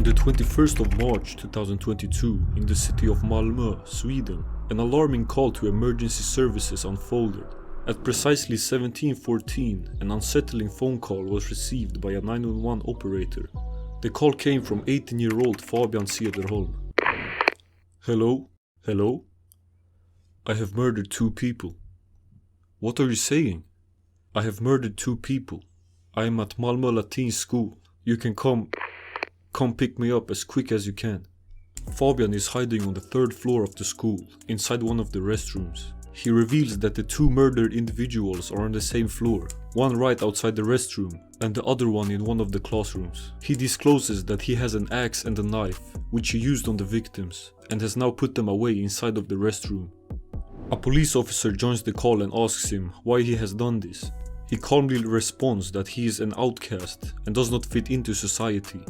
On the 21st of March 2022, in the city of Malmö, Sweden, an alarming call to emergency services unfolded. At precisely 17:14, an unsettling phone call was received by a 911 operator. The call came from 18-year-old Fabian Cederholm. Hello? Hello? I have murdered 2 people. What are you saying? I have murdered 2 people. I am at Malmö Latin School. You can come pick me up as quick as you can. Fabian is hiding on the 3rd floor of the school, inside one of the restrooms. He reveals that the 2 murdered individuals are on the same floor, one right outside the restroom and the other one in one of the classrooms. He discloses that he has an axe and a knife, which he used on the victims, and has now put them away inside of the restroom. A police officer joins the call and asks him why he has done this. He calmly responds that he is an outcast and does not fit into society.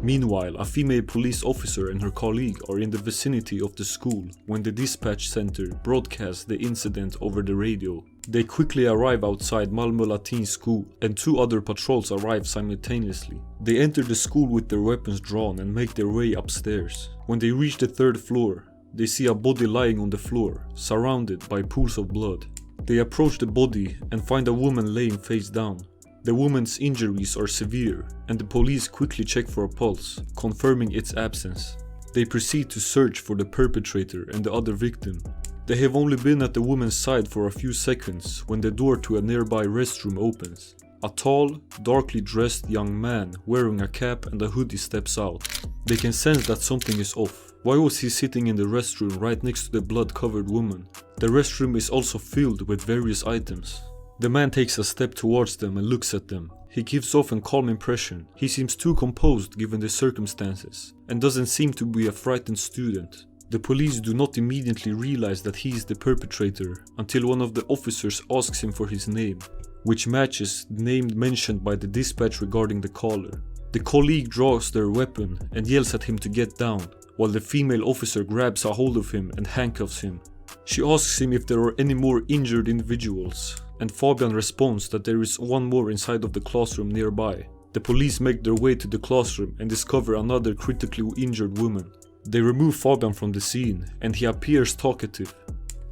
Meanwhile, a female police officer and her colleague are in the vicinity of the school when the dispatch center broadcasts the incident over the radio. They quickly arrive outside Malmö Latin School and 2 other patrols arrive simultaneously. They enter the school with their weapons drawn and make their way upstairs. When they reach the 3rd floor, they see a body lying on the floor, surrounded by pools of blood. They approach the body and find a woman laying face down. The woman's injuries are severe, and the police quickly check for a pulse, confirming its absence. They proceed to search for the perpetrator and the other victim. They have only been at the woman's side for a few seconds when the door to a nearby restroom opens. A tall, darkly dressed young man wearing a cap and a hoodie steps out. They can sense that something is off. Why was he sitting in the restroom right next to the blood-covered woman? The restroom is also filled with various items. The man takes a step towards them and looks at them. He gives off a calm impression. He seems too composed given the circumstances, and doesn't seem to be a frightened student. The police do not immediately realize that he is the perpetrator until one of the officers asks him for his name, which matches the name mentioned by the dispatch regarding the caller. The colleague draws their weapon and yells at him to get down, while the female officer grabs a hold of him and handcuffs him. She asks him if there are any more injured individuals, and Fabian responds that there is one more inside of the classroom nearby. The police make their way to the classroom and discover another critically injured woman. They remove Fabian from the scene, and he appears talkative.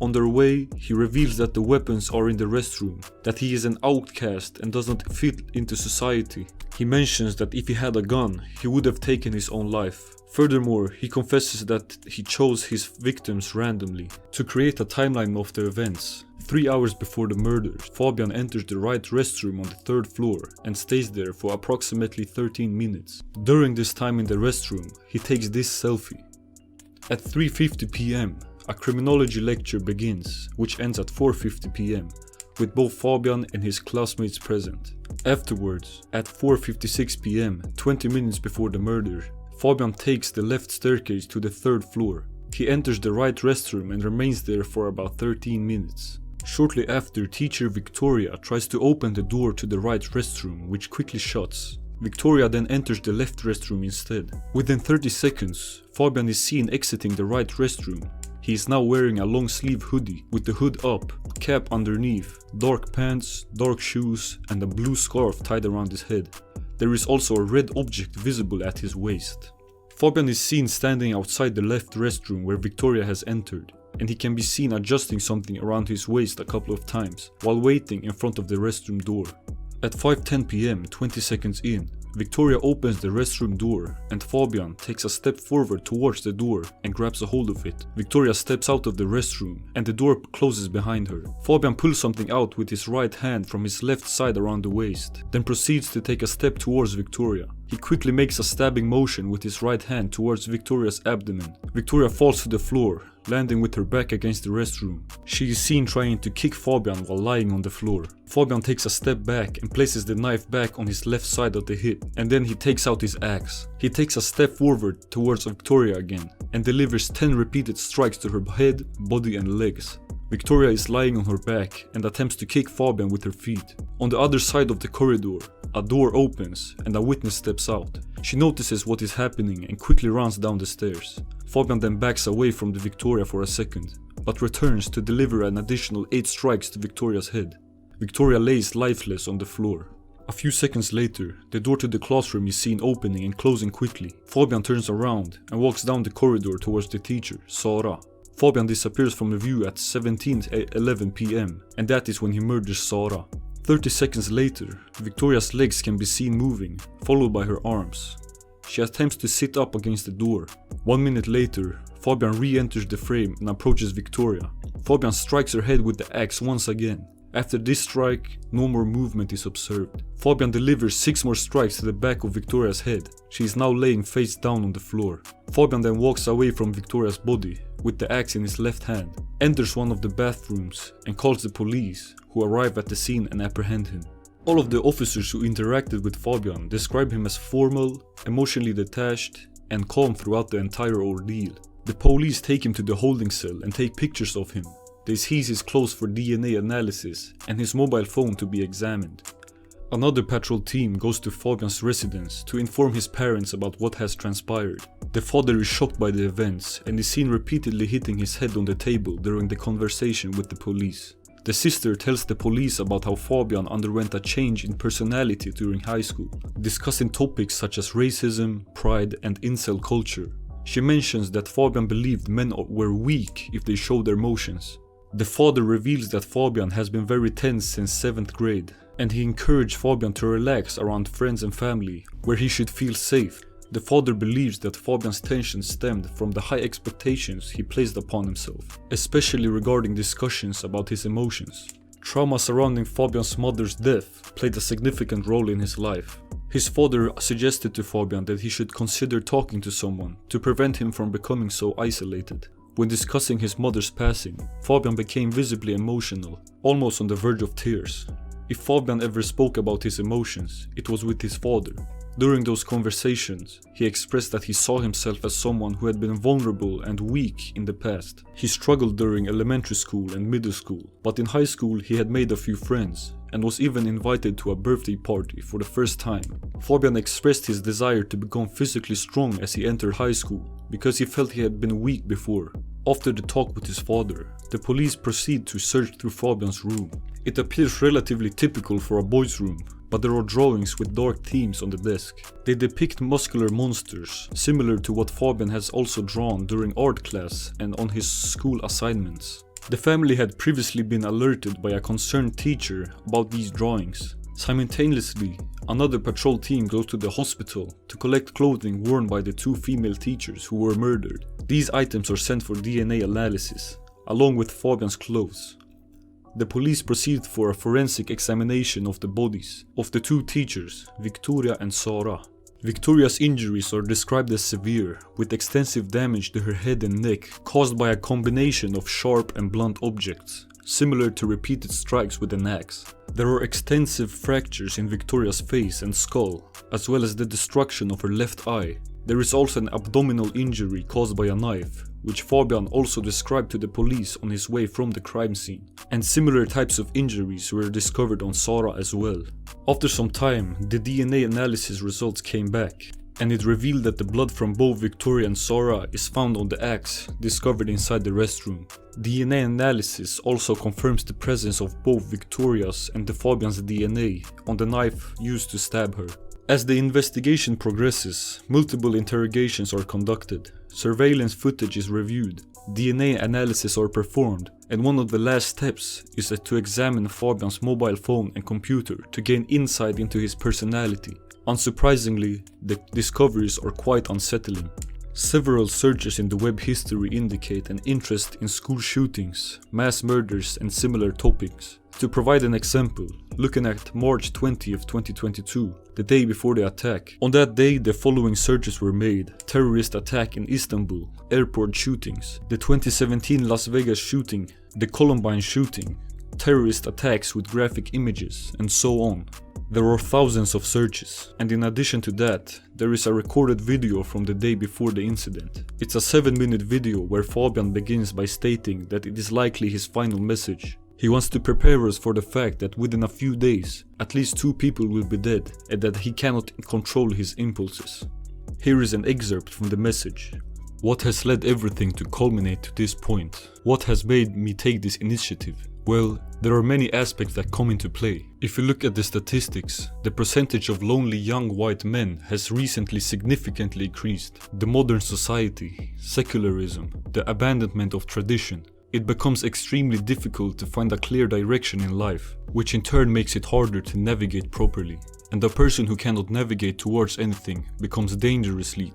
On their way, he reveals that the weapons are in the restroom, that he is an outcast and does not fit into society. He mentions that if he had a gun, he would have taken his own life. Furthermore, he confesses that he chose his victims randomly. To create a timeline of the events, 3 hours before the murders, Fabian enters the right restroom on the 3rd floor and stays there for approximately 13 minutes. During this time in the restroom, he takes this selfie. At 3:50 p.m, a criminology lecture begins, which ends at 4:50 p.m, with both Fabian and his classmates present. Afterwards, at 4:56 p.m, 20 minutes before the murder, Fabian takes the left staircase to the 3rd floor. He enters the right restroom and remains there for about 13 minutes. Shortly after, teacher Victoria tries to open the door to the right restroom, which quickly shuts. Victoria then enters the left restroom instead. Within 30 seconds, Fabian is seen exiting the right restroom. He is now wearing a long sleeve hoodie with the hood up, cap underneath, dark pants, dark shoes, and a blue scarf tied around his head. There is also a red object visible at his waist. Fabian is seen standing outside the left restroom where Victoria has entered, and he can be seen adjusting something around his waist a couple of times while waiting in front of the restroom door. At 5:10 p.m, 20 seconds in, Victoria opens the restroom door and Fabian takes a step forward towards the door and grabs a hold of it. Victoria steps out of the restroom and the door closes behind her. Fabian pulls something out with his right hand from his left side around the waist, then proceeds to take a step towards Victoria. He quickly makes a stabbing motion with his right hand towards Victoria's abdomen. Victoria falls to the floor, landing with her back against the restroom. She is seen trying to kick Fabian while lying on the floor. Fabian takes a step back and places the knife back on his left side of the hip, and then he takes out his axe. He takes a step forward towards Victoria again and delivers 10 repeated strikes to her head, body and legs. Victoria is lying on her back and attempts to kick Fabian with her feet. On the other side of the corridor, a door opens and a witness steps out. She notices what is happening and quickly runs down the stairs. Fabian then backs away from the Victoria for a second, but returns to deliver an additional 8 strikes to Victoria's head. Victoria lays lifeless on the floor. A few seconds later, the door to the classroom is seen opening and closing quickly. Fabian turns around and walks down the corridor towards the teacher, Sara. Fabian disappears from the view at 17:11 PM, and that is when he murders Sara. 30 seconds later, Victoria's legs can be seen moving, followed by her arms. She attempts to sit up against the door. 1 minute later, Fabian re-enters the frame and approaches Victoria. Fabian strikes her head with the axe once again. After this strike, no more movement is observed. Fabian delivers 6 more strikes to the back of Victoria's head. She is now laying face down on the floor. Fabian then walks away from Victoria's body with the axe in his left hand, enters one of the bathrooms and calls the police, who arrive at the scene and apprehend him. All of the officers who interacted with Fabian describe him as formal, emotionally detached and calm throughout the entire ordeal. The police take him to the holding cell and take pictures of him. They seize his clothes for DNA analysis and his mobile phone to be examined. Another patrol team goes to Fabian's residence to inform his parents about what has transpired. The father is shocked by the events and is seen repeatedly hitting his head on the table during the conversation with the police. The sister tells the police about how Fabian underwent a change in personality during high school, discussing topics such as racism, pride and incel culture. She mentions that Fabian believed men were weak if they showed their emotions. The father reveals that Fabian has been very tense since 7th grade, and he encouraged Fabian to relax around friends and family, where he should feel safe. The father believes that Fabian's tension stemmed from the high expectations he placed upon himself, especially regarding discussions about his emotions. Trauma surrounding Fabian's mother's death played a significant role in his life. His father suggested to Fabian that he should consider talking to someone to prevent him from becoming so isolated. When discussing his mother's passing, Fabian became visibly emotional, almost on the verge of tears. If Fabian ever spoke about his emotions, it was with his father. During those conversations, he expressed that he saw himself as someone who had been vulnerable and weak in the past. He struggled during elementary school and middle school, but in high school he had made a few friends and was even invited to a birthday party for the first time. Fabian expressed his desire to become physically strong as he entered high school, because he felt he had been weak before. After the talk with his father, the police proceed to search through Fabian's room. It appears relatively typical for a boy's room, but there are drawings with dark themes on the desk. They depict muscular monsters, similar to what Fabian has also drawn during art class and on his school assignments. The family had previously been alerted by a concerned teacher about these drawings. Simultaneously, another patrol team goes to the hospital to collect clothing worn by the 2 female teachers who were murdered. These items are sent for DNA analysis, along with Fabian's clothes. The police proceed for a forensic examination of the bodies of the 2 teachers, Victoria and Sara. Victoria's injuries are described as severe, with extensive damage to her head and neck caused by a combination of sharp and blunt objects, similar to repeated strikes with an axe. There are extensive fractures in Victoria's face and skull, as well as the destruction of her left eye. There is also an abdominal injury caused by a knife, which Fabian also described to the police on his way from the crime scene. And similar types of injuries were discovered on Sara as well. After some time, the DNA analysis results came back, and it revealed that the blood from both Victoria and Sara is found on the axe discovered inside the restroom. DNA analysis also confirms the presence of both Victoria's and the Fabian's DNA on the knife used to stab her. As the investigation progresses, multiple interrogations are conducted, surveillance footage is reviewed, DNA analysis are performed, and one of the last steps is to examine Fabian's mobile phone and computer to gain insight into his personality. Unsurprisingly, the discoveries are quite unsettling. Several searches in the web history indicate an interest in school shootings, mass murders and similar topics. To provide an example, looking at March 20th, 2022, the day before the attack. On that day, the following searches were made: terrorist attack in Istanbul, airport shootings, the 2017 Las Vegas shooting, the Columbine shooting, terrorist attacks with graphic images, and so on. There are thousands of searches, and in addition to that, there is a recorded video from the day before the incident. It's a 7-minute video where Fabian begins by stating that it is likely his final message. He wants to prepare us for the fact that within a few days, at least 2 people will be dead, and that he cannot control his impulses. Here is an excerpt from the message. What has led everything to culminate to this point? What has made me take this initiative? Well, there are many aspects that come into play. If you look at the statistics, the percentage of lonely young white men has recently significantly increased. The modern society, secularism, the abandonment of tradition, it becomes extremely difficult to find a clear direction in life, which in turn makes it harder to navigate properly. And a person who cannot navigate towards anything becomes dangerously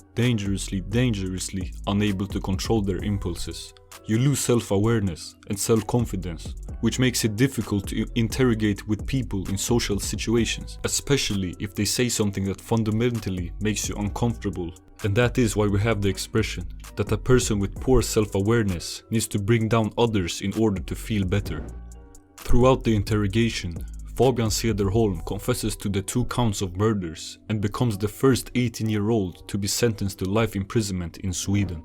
unable to control their impulses. You lose self-awareness and self-confidence, which makes it difficult to interrogate with people in social situations, especially if they say something that fundamentally makes you uncomfortable. And that is why we have the expression that a person with poor self-awareness needs to bring down others in order to feel better. Throughout the interrogation, Fabian Cederholm confesses to the 2 counts of murders and becomes the first 18-year-old to be sentenced to life imprisonment in Sweden.